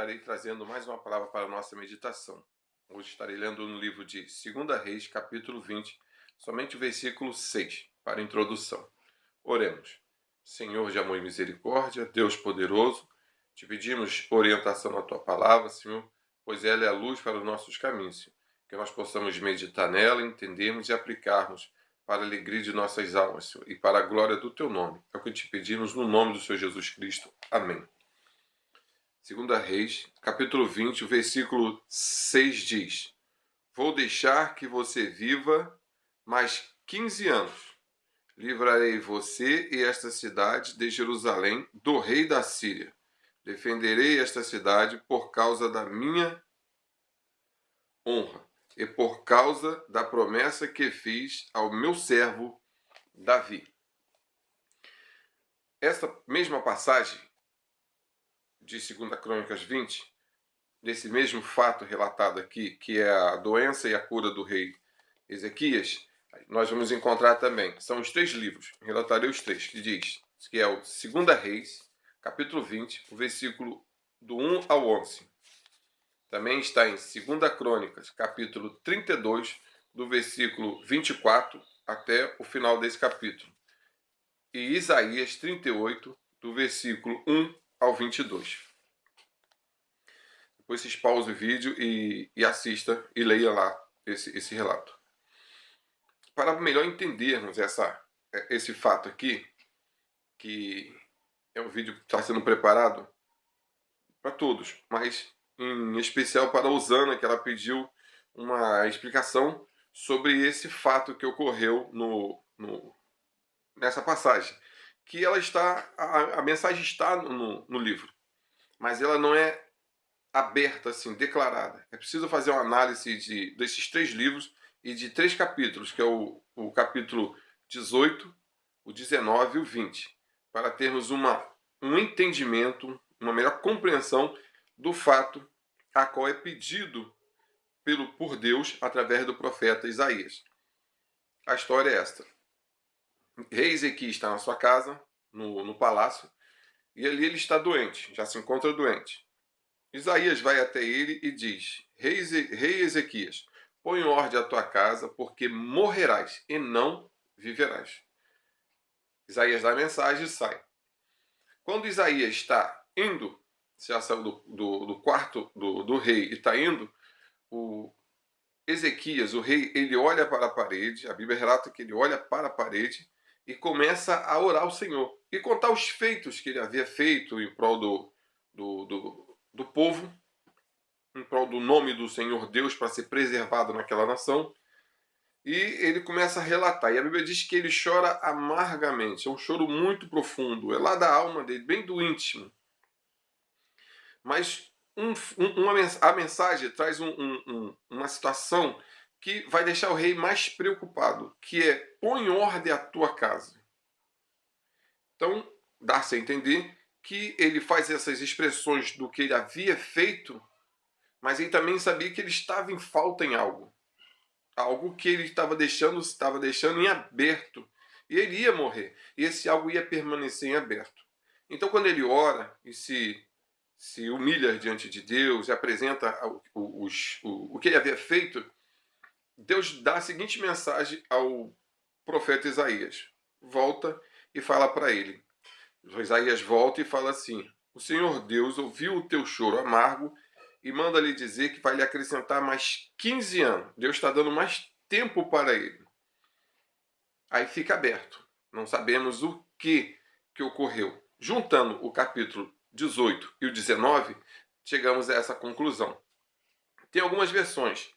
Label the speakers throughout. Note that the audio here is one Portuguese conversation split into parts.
Speaker 1: estarei trazendo mais uma palavra para a nossa meditação. Hoje estarei lendo no livro de 2 Reis, capítulo 20, somente o versículo 6, para a introdução. Oremos. Senhor de amor e misericórdia, Deus poderoso, te pedimos orientação na tua palavra, Senhor, pois ela é a luz para os nossos caminhos, Senhor. Que nós possamos meditar nela, entendermos e aplicarmos para a alegria de nossas almas, Senhor, e para a glória do teu nome. É o que te pedimos no nome do Senhor Jesus Cristo. Amém. 2 Reis, capítulo 20, o versículo 6 diz: Vou deixar que você viva mais 15 anos. Livrarei você e esta cidade de Jerusalém do rei da Síria. Defenderei esta cidade por causa da minha honra e por causa da promessa que fiz ao meu servo Davi. Esta mesma passagem de 2 Crônicas 20, desse mesmo fato relatado aqui, que é a doença e a cura do rei Ezequias, nós vamos encontrar também. São os 3 livros, relatarei os 3, que diz, que é o 2 Reis, capítulo 20, o versículo do 1 ao 11. Também está em 2 Crônicas, capítulo 32, do versículo 24 até o final desse capítulo. E Isaías 38, do versículo 1 ao 22. Depois vocês pausem o vídeo e assista e leia lá esse relato. Para melhor entendermos esse fato aqui, que é um vídeo que está sendo preparado para todos, mas em especial para a Osana, que ela pediu uma explicação sobre esse fato que ocorreu nessa passagem. Que ela está, a mensagem está no livro, mas ela não é aberta, assim, declarada. É preciso fazer uma análise desses 3 livros e de 3 capítulos, que é o capítulo 18, o 19 e o 20, para termos um entendimento, uma melhor compreensão do fato a qual é pedido por Deus através do profeta Isaías. A história é esta. Rei Ezequias está na sua casa, no palácio, e ali ele está doente, já se encontra doente. Isaías vai até ele e diz: Rei Ezequias, põe em ordem a tua casa, porque morrerás e não viverás. Isaías dá a mensagem e sai. Quando Isaías está indo, já saiu do quarto do rei e está indo, o Ezequias, o rei, ele olha para a parede, a Bíblia relata que ele olha para a parede e começa a orar ao Senhor e contar os feitos que ele havia feito em prol do povo, em prol do nome do Senhor Deus para ser preservado naquela nação. E ele começa a relatar. E a Bíblia diz que ele chora amargamente. É um choro muito profundo. É lá da alma dele, bem do íntimo. Mas a mensagem traz uma situação que vai deixar o rei mais preocupado, que é: põe em ordem a tua casa. Então, dá-se a entender que ele faz essas expressões do que ele havia feito, mas ele também sabia que ele estava em falta em algo. Algo que ele estava deixando em aberto. E ele ia morrer. E esse algo ia permanecer em aberto. Então, quando ele ora e se humilha diante de Deus e apresenta o que ele havia feito, Deus dá a seguinte mensagem ao profeta Isaías. Volta e fala para ele. Isaías volta e fala assim: o Senhor Deus ouviu o teu choro amargo e manda lhe dizer que vai lhe acrescentar mais 15 anos. Deus está dando mais tempo para ele. Aí fica aberto. Não sabemos o que ocorreu. Juntando o capítulo 18 e o 19, chegamos a essa conclusão. Tem algumas versões,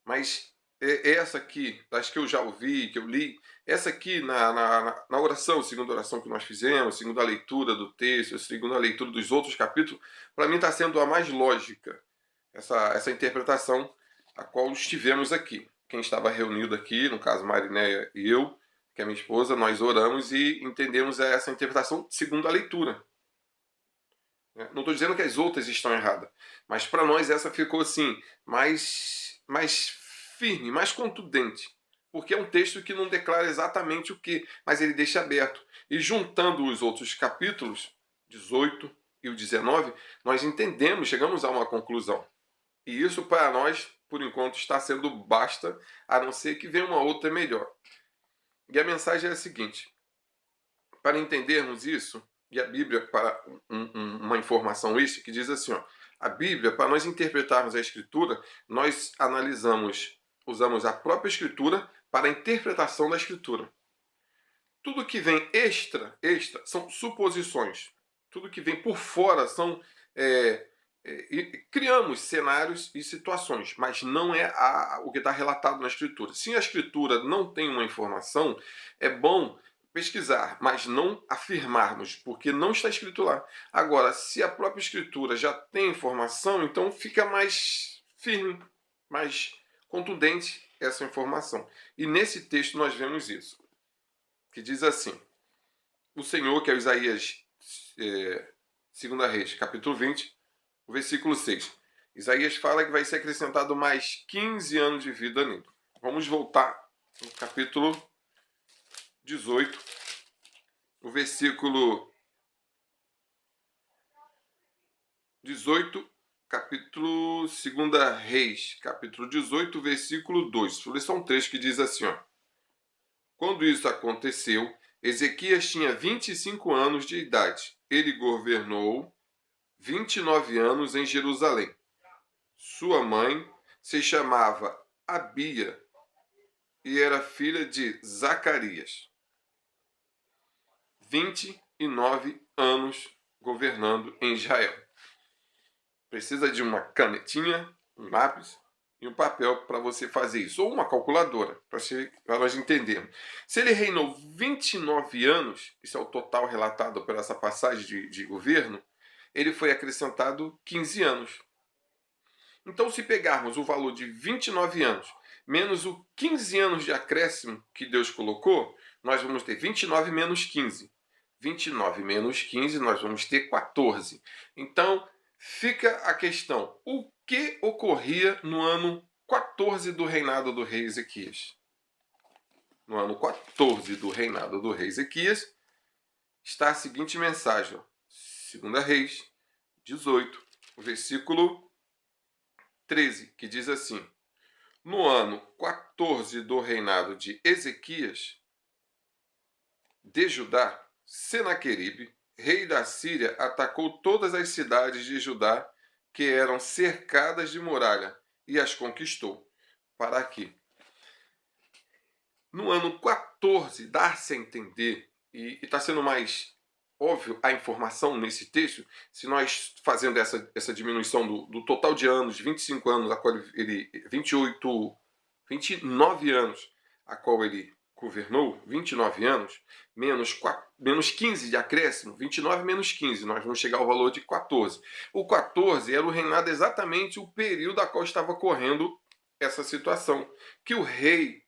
Speaker 1: mas essa aqui, das que eu já ouvi, que eu li, essa aqui na oração, segunda oração que nós fizemos, segunda leitura do texto, segunda leitura dos outros capítulos, para mim está sendo a mais lógica, essa interpretação a qual estivemos aqui. Quem estava reunido aqui, no caso Marinéia e eu, que é minha esposa, nós oramos e entendemos essa interpretação segundo a leitura. Não estou dizendo que as outras estão erradas, mas para nós essa ficou assim, mais firme, mais contundente, porque é um texto que não declara exatamente o que, mas ele deixa aberto. E juntando os outros capítulos, 18 e o 19, nós entendemos, chegamos a uma conclusão. E isso para nós, por enquanto, está sendo basta, a não ser que venha uma outra melhor. E a mensagem é a seguinte: para entendermos isso, e a Bíblia, para uma informação extra, que diz assim, ó, a Bíblia, para nós interpretarmos a Escritura, nós usamos a própria Escritura para a interpretação da Escritura. Tudo que vem extra, são suposições. Tudo que vem por fora são... criamos cenários e situações, mas não é o que está relatado na Escritura. Se a Escritura não tem uma informação, é bom pesquisar, mas não afirmarmos, porque não está escrito lá. Agora, se a própria Escritura já tem informação, então fica mais firme, mais contundente essa informação. E nesse texto nós vemos isso, que diz assim: o Senhor, que é Isaías 2 Reis, capítulo 20, o versículo 6. Isaías fala que vai ser acrescentado mais 15 anos de vida nele. Vamos voltar no capítulo 18, o versículo 18, capítulo 2 Reis, capítulo 18, versículo 2. São 3 que diz assim, ó: quando isso aconteceu, Ezequias tinha 25 anos de idade. Ele governou 29 anos em Jerusalém. Sua mãe se chamava Abia e era filha de Zacarias. 29 anos governando em Israel. Precisa de uma canetinha, um lápis e um papel para você fazer isso. Ou uma calculadora, para nós entendermos. Se ele reinou 29 anos, isso é o total relatado por essa passagem de governo, ele foi acrescentado 15 anos. Então, se pegarmos o valor de 29 anos, menos o 15 anos de acréscimo que Deus colocou, nós vamos ter 29 menos 15. 29 menos 15, nós vamos ter 14. Então, fica a questão: o que ocorria no ano 14 do reinado do rei Ezequias? No ano 14 do reinado do rei Ezequias, está a seguinte mensagem, 2 Reis 18, versículo 13, que diz assim: no ano 14 do reinado de Ezequias, de Judá, Senaqueribe, rei da Síria, atacou todas as cidades de Judá que eram cercadas de muralha e as conquistou. Para aqui. No ano 14, dá-se a entender, e está sendo mais óbvio a informação nesse texto, se nós fazendo essa diminuição do total de anos, de 25 anos, a qual ele 29 anos, a qual ele governou, 29 anos, menos 15 de acréscimo, 29 menos 15, nós vamos chegar ao valor de 14. O 14 era o reinado exatamente o período a qual estava correndo essa situação, que o rei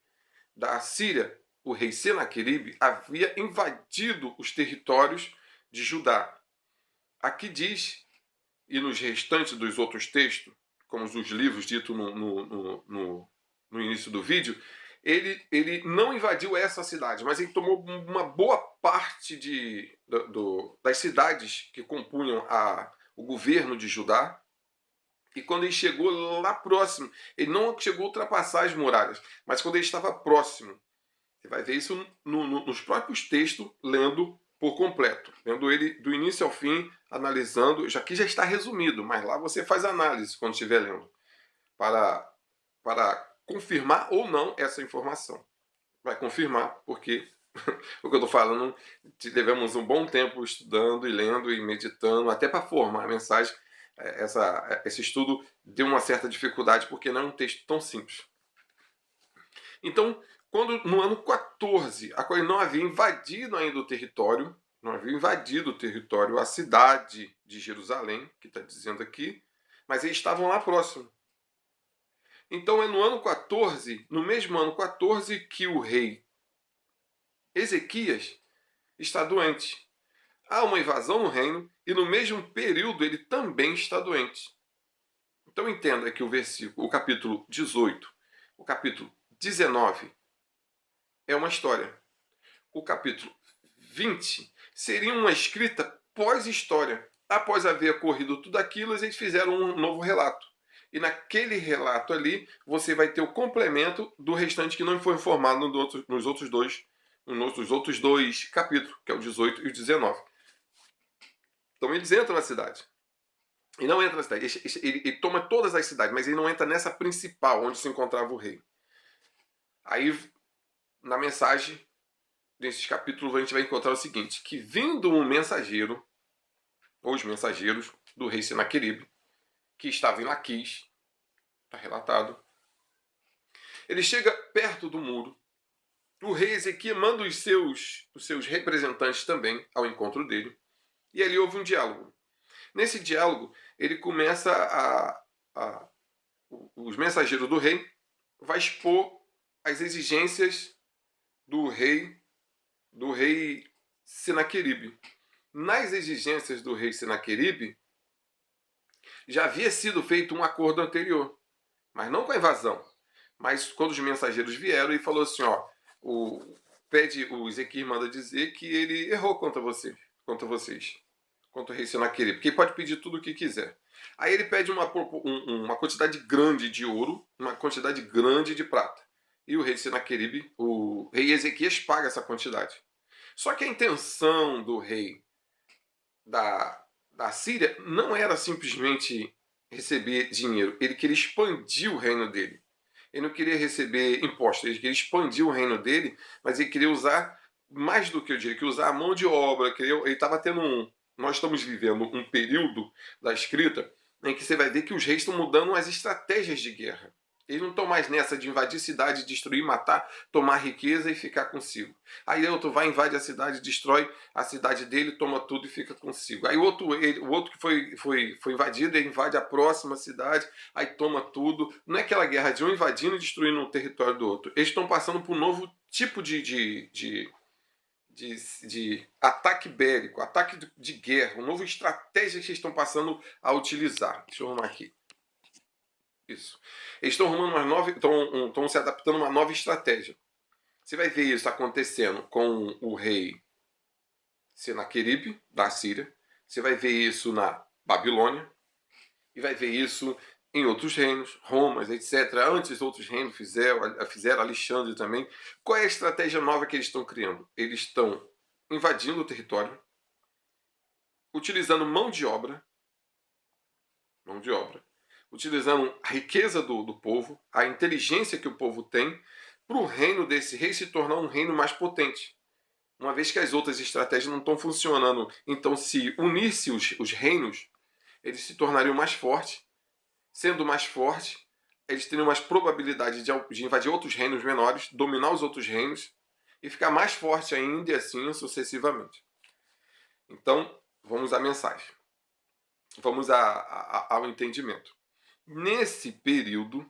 Speaker 1: da Síria, o rei Senaqueribe, havia invadido os territórios de Judá. Aqui diz, e nos restantes dos outros textos, como os livros ditos no início do vídeo, ele não invadiu essa cidade, mas ele tomou uma boa parte das cidades que compunham o governo de Judá. E quando ele chegou lá próximo, ele não chegou a ultrapassar as muralhas, mas quando ele estava próximo, você vai ver isso nos próprios textos, lendo por completo, lendo ele do início ao fim, analisando. Aqui já está resumido, mas lá você faz análise quando estiver lendo, para confirmar ou não essa informação. Vai confirmar, porque o que eu estou falando, levamos um bom tempo estudando e lendo e meditando, até para formar a mensagem. Esse estudo deu uma certa dificuldade, porque não é um texto tão simples. Então, quando no ano 14, a qual ele não havia invadido ainda o território, a cidade de Jerusalém, que está dizendo aqui, mas eles estavam lá próximo. Então é no ano 14, no mesmo ano 14, que o rei Ezequias está doente. Há uma invasão no reino e no mesmo período ele também está doente. Então entenda que o capítulo 18, o capítulo 19 é uma história. O capítulo 20 seria uma escrita pós-história. Após haver ocorrido tudo aquilo, eles fizeram um novo relato. E naquele relato ali, você vai ter o complemento do restante que não foi informado nos outros dois capítulos, que é o 18 e o 19. Então eles entram na cidade. E não entra na cidade. Ele toma todas as cidades, mas ele não entra nessa principal, onde se encontrava o rei. Aí, na mensagem desses capítulos, a gente vai encontrar o seguinte, que vindo um mensageiro, ou os mensageiros do rei Senaqueribe, que estava em Laquis, está relatado, ele chega perto do muro, o rei Ezequias manda os seus representantes também ao encontro dele, e ali houve um diálogo. Nesse diálogo, ele começa os mensageiros do rei vai expor as exigências do rei Senaqueribe. Nas exigências do rei Senaqueribe, já havia sido feito um acordo anterior, mas não com a invasão. Mas quando os mensageiros vieram e falou assim, ó, o Ezequias manda dizer que ele errou contra vocês, contra o rei Senaqueribe, porque ele pode pedir tudo o que quiser. Aí ele pede uma quantidade grande de ouro, uma quantidade grande de prata. E o rei Senaqueribe, o rei Ezequias, paga essa quantidade. Só que a intenção do rei da Síria não era simplesmente receber dinheiro. Ele queria expandir o reino dele. Ele não queria receber impostos, ele queria expandir o reino dele, mas ele queria usar mais do que eu diria, que usar a mão de obra. Ele estava tendo nós estamos vivendo um período da escrita em que você vai ver que os reis estão mudando as estratégias de guerra. Eles não estão mais nessa de invadir cidade, destruir, matar, tomar riqueza e ficar consigo. Aí outro vai, invade a cidade, destrói a cidade dele, toma tudo e fica consigo. Aí o outro que foi invadido, ele invade a próxima cidade, aí toma tudo. Não é aquela guerra de um invadindo e destruindo o território do outro. Eles estão passando por um novo tipo de ataque bélico, ataque de guerra, uma nova estratégia que eles estão passando a utilizar. Deixa eu arrumar aqui. Isso. Eles estão arrumando estão se adaptando a uma nova estratégia. Você vai ver isso acontecendo com o rei Senaqueribe, da Síria. Você vai ver isso na Babilônia. E vai ver isso em outros reinos, Roma, etc. Antes outros reinos fizeram Alexandre também. Qual é a estratégia nova que eles estão criando? Eles estão invadindo o território, utilizando mão de obra, utilizando a riqueza do povo, a inteligência que o povo tem, para o reino desse rei se tornar um reino mais potente. Uma vez que as outras estratégias não estão funcionando, então se unisse os reinos, eles se tornariam mais fortes. Sendo mais fortes, eles teriam mais probabilidade de invadir outros reinos menores, dominar os outros reinos e ficar mais forte ainda e assim sucessivamente. Então, vamos à mensagem. Vamos ao entendimento. Nesse período,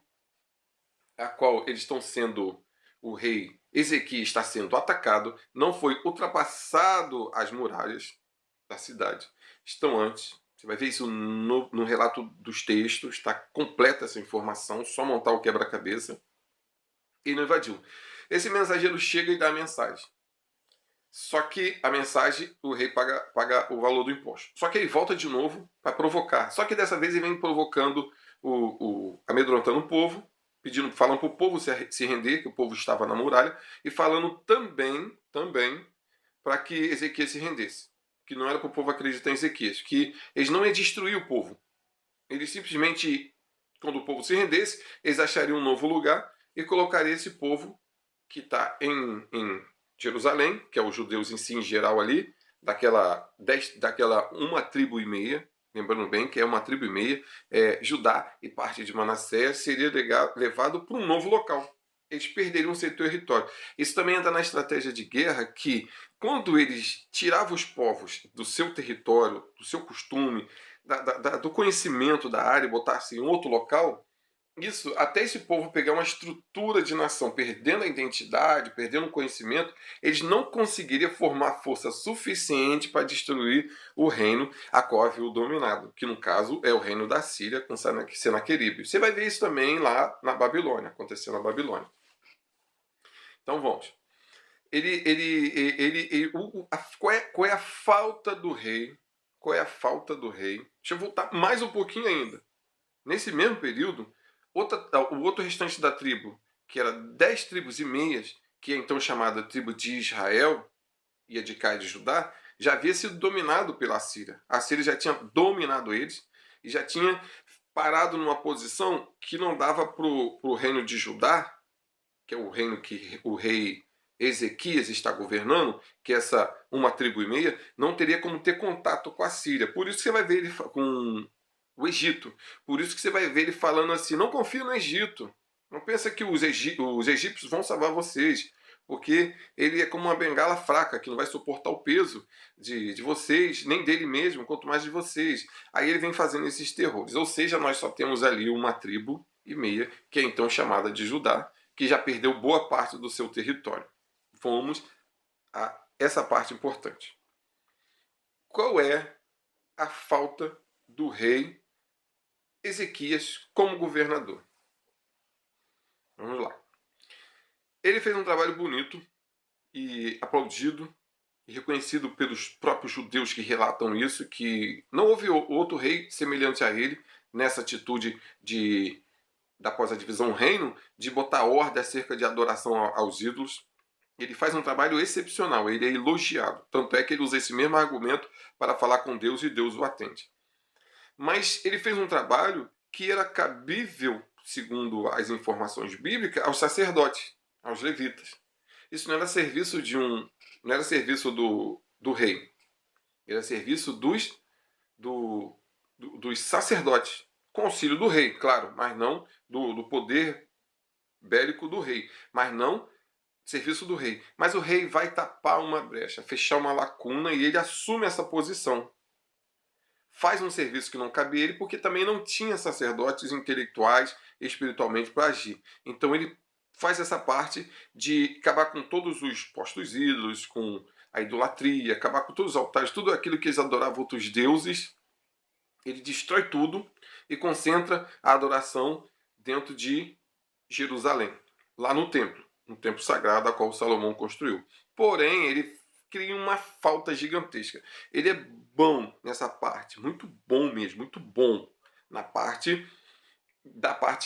Speaker 1: a qual eles estão sendo, o rei Ezequias está sendo atacado, não foi ultrapassado as muralhas da cidade. Estão antes. Você vai ver isso no relato dos textos, está completa essa informação, só montar o quebra-cabeça. E não invadiu. Esse mensageiro chega e dá a mensagem. Só que a mensagem, o rei paga o valor do imposto. Só que ele volta de novo para provocar. Só que dessa vez ele vem provocando, amedrontando o povo, falando para o povo se render, que o povo estava na muralha, e falando também para que Ezequias se rendesse. Que não era para o povo acreditar em Ezequias, que eles não iam destruir o povo. Eles simplesmente, quando o povo se rendesse, eles achariam um novo lugar e colocariam esse povo que está em Jerusalém, que é os judeus em si em geral ali, daquela uma tribo e meia, lembrando bem que é uma tribo e meia, Judá e parte de Manassés, seria levado para um novo local. Eles perderiam seu território. Isso também entra na estratégia de guerra, que quando eles tiravam os povos do seu território, do seu costume, do conhecimento da área e botassem em outro local, isso, até esse povo pegar uma estrutura de nação, perdendo a identidade, perdendo o conhecimento, eles não conseguiriam formar força suficiente para destruir o reino a qual havia o dominado, que no caso é o reino da Síria com Senaqueribe. Você vai ver isso também lá na Babilônia, acontecendo na Babilônia. Então vamos. Qual é a falta do rei Qual é a falta do rei? Deixa eu voltar mais um pouquinho ainda. Nesse mesmo período, o outro restante da tribo, que era 10 tribos e meias, que é então chamada tribo de Israel, e a de Cá e de Judá, já havia sido dominado pela Síria. A Síria já tinha dominado eles e já tinha parado numa posição que não dava para o reino de Judá, que é o reino que o rei Ezequias está governando, que é essa uma tribo e meia, não teria como ter contato com a Síria. Por isso que você vai ver ele com o Egito. Por isso que você vai ver ele falando assim: não confia no Egito. Não pensa que os egípcios vão salvar vocês, porque ele é como uma bengala fraca, que não vai suportar o peso de vocês, nem dele mesmo, quanto mais de vocês. Aí ele vem fazendo esses terrores. Ou seja, nós só temos ali uma tribo e meia, que é então chamada de Judá, que já perdeu boa parte do seu território. Vamos a essa parte importante. Qual é a falta do rei Ezequias como governador? Vamos lá. Ele fez um trabalho bonito e aplaudido e reconhecido pelos próprios judeus que relatam isso, que não houve outro rei semelhante a ele nessa atitude após a divisão reino, de botar ordem acerca de adoração aos ídolos. Ele faz um trabalho excepcional, ele é elogiado. Tanto é que ele usa esse mesmo argumento para falar com Deus e Deus o atende. Mas ele fez um trabalho que era cabível, segundo as informações bíblicas, aos sacerdotes, aos levitas. Isso não era serviço não era serviço do rei, era serviço dos sacerdotes, com auxílio do rei, claro, mas não do poder bélico do rei, mas não serviço do rei. Mas o rei vai tapar uma brecha, fechar uma lacuna e ele assume essa posição. Faz um serviço que não cabe a ele, porque também não tinha sacerdotes intelectuais espiritualmente para agir. Então ele faz essa parte de acabar com todos os postos ídolos, com a idolatria, acabar com todos os altares, tudo aquilo que eles adoravam outros deuses. Ele destrói tudo e concentra a adoração dentro de Jerusalém, lá no templo sagrado a qual Salomão construiu. Porém, ele cria uma falta gigantesca. Ele é bom nessa parte, muito bom mesmo, muito bom na parte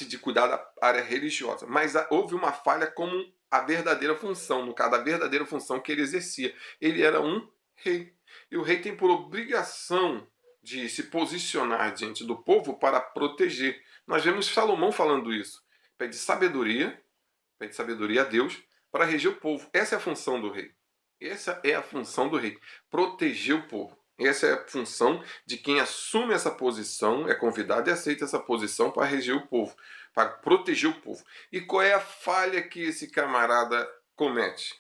Speaker 1: de cuidar da área religiosa. Mas houve uma falha como a verdadeira função, no caso, a verdadeira função que ele exercia. Ele era um rei. E o rei tem por obrigação de se posicionar diante do povo para proteger. Nós vemos Salomão falando isso. Pede sabedoria a Deus para reger o povo. Essa é a função do rei. Essa é a função do rei. Proteger o povo. Essa é a função de quem assume essa posição, é convidado e aceita essa posição para reger o povo, para proteger o povo. E qual é a falha que esse camarada comete?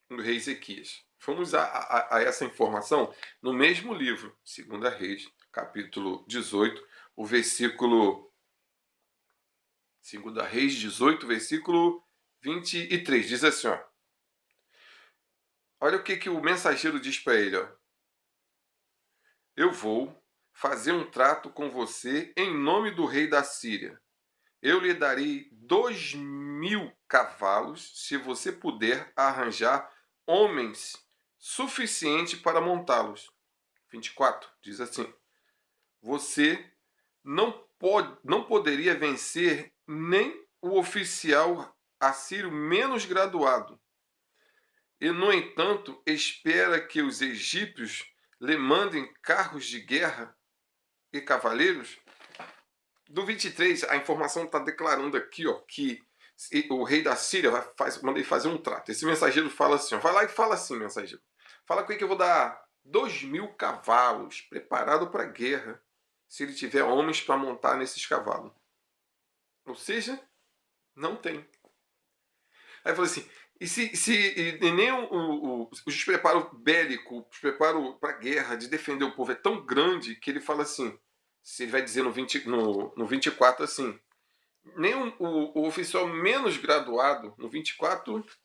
Speaker 1: No rei Ezequias. Vamos a essa informação no mesmo livro, 2 Reis, capítulo 18, o versículo 2 Reis 18, versículo 23. Diz assim, ó. Olha o que o mensageiro diz para ele, ó. Eu vou fazer um trato com você em nome do rei da Síria. Eu lhe darei 2.000 cavalos se você puder arranjar homens suficientes para montá-los. 24 diz assim: você não poderia vencer nem o oficial assírio menos graduado. E, no entanto, espera que os egípcios lhe mandem carros de guerra e cavaleiros. Do 23, a informação está declarando aqui, ó, que o rei da Síria manda ele fazer um trato. Esse mensageiro fala assim, ó, vai lá e fala assim, mensageiro. Fala com ele que eu vou dar 2.000 cavalos preparados para a guerra, se ele tiver homens para montar nesses cavalos. Ou seja, não tem. Aí falou assim, e nem os preparos bélicos, os preparos para a guerra, de defender o povo é tão grande que ele fala assim, se ele vai dizer no 24 assim, nem o oficial menos graduado, no 24, deixa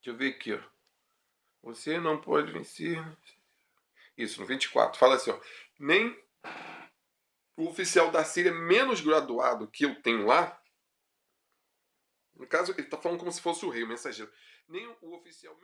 Speaker 1: eu ver aqui, ó, você não pode vencer, isso, no 24, fala assim, ó, nem o oficial da Síria menos graduado que eu tenho lá, no caso, ele está falando como se fosse o rei, o mensageiro. Nem o oficial